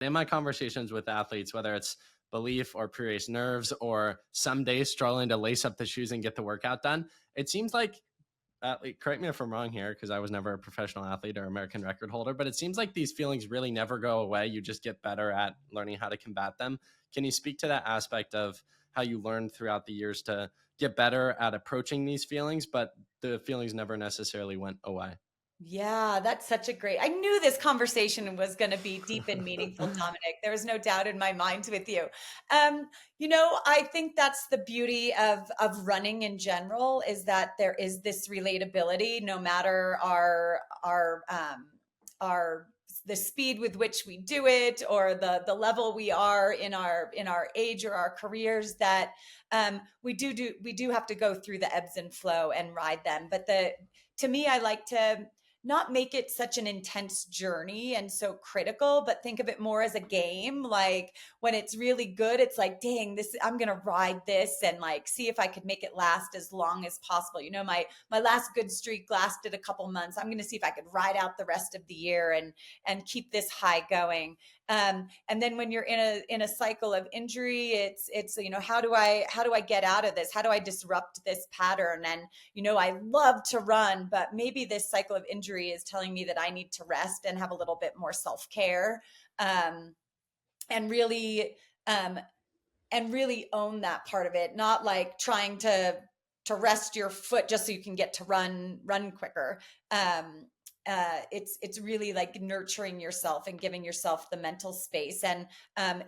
in my conversations with athletes, whether it's belief or pre-race nerves or some days struggling to lace up the shoes and get the workout done, it seems like correct me if I'm wrong here because I was never a professional athlete or American record holder, but it seems like these feelings really never go away. You just get better at learning how to combat them. Can you speak to that aspect of how you learned throughout the years to get better at approaching these feelings, but the feelings never necessarily went away? Yeah, that's such a great. I knew this conversation was going to be deep and meaningful, Dominic. There was no doubt in my mind with you. Um, I think that's the beauty of running in general is that there is this relatability, no matter our the speed with which we do it or the level we are in our age or our careers that we do have to go through the ebbs and flow and ride them. But the to me, I like to not make it such an intense journey and so critical, but think of it more as a game. Like when it's really good, it's like, dang, this I'm gonna ride this and like see if I could make it last as long as possible. My last good streak lasted a couple months. I'm gonna see if I could ride out the rest of the year and keep this high going. And then when you're in a cycle of injury, it's how do I get out of this? How do I disrupt this pattern? And I love to run, but maybe this cycle of injury is telling me that I need to rest and have a little bit more self-care, um, and really um, and really own that part of it, not like trying to rest your foot just so you can get to run quicker. It's really like nurturing yourself and giving yourself the mental space. And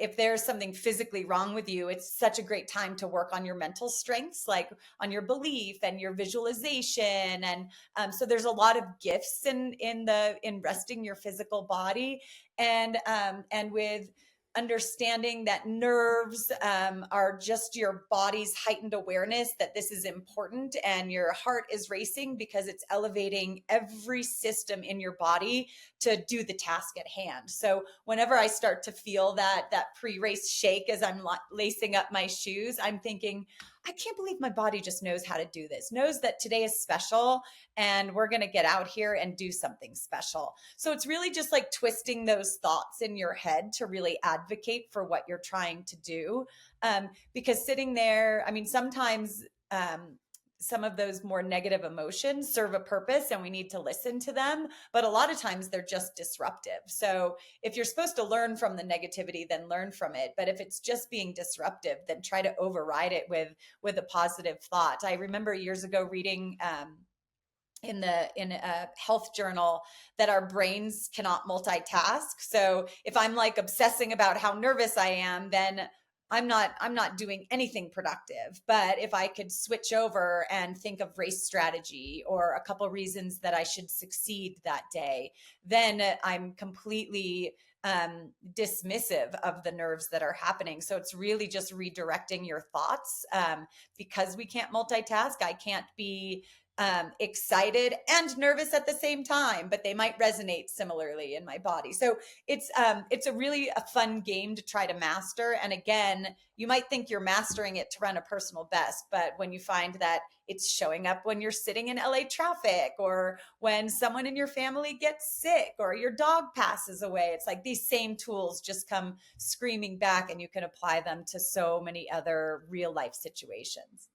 if there's something physically wrong with you, it's such a great time to work on your mental strengths, like on your belief and your visualization. And so there's a lot of gifts in resting your physical body, and with understanding that nerves are just your body's heightened awareness that this is important, and your heart is racing because it's elevating every system in your body to do the task at hand. So whenever I start to feel that pre-race shake as I'm lacing up my shoes, I'm thinking, I can't believe my body just knows how to do this, knows that today is special and we're going to get out here and do something special. So it's really just like twisting those thoughts in your head to really advocate for what you're trying to do. Because sitting there, I mean, sometimes some of those more negative emotions serve a purpose and we need to listen to them, but a lot of times they're just disruptive. So if you're supposed to learn from the negativity, then learn from it. But if it's just being disruptive, then try to override it with a positive thought. I remember years ago reading in a health journal that our brains cannot multitask. So if I'm like obsessing about how nervous I am, then I'm not doing anything productive. But if I could switch over and think of race strategy or a couple reasons that I should succeed that day, then I'm completely dismissive of the nerves that are happening. So it's really just redirecting your thoughts, because we can't multitask. I can't be excited and nervous at the same time, but they might resonate similarly in my body. So it's a really a fun game to try to master. And again, you might think you're mastering it to run a personal best, but when you find that it's showing up when you're sitting in LA traffic, or when someone in your family gets sick, or your dog passes away, it's like these same tools just come screaming back, and you can apply them to so many other real life situations.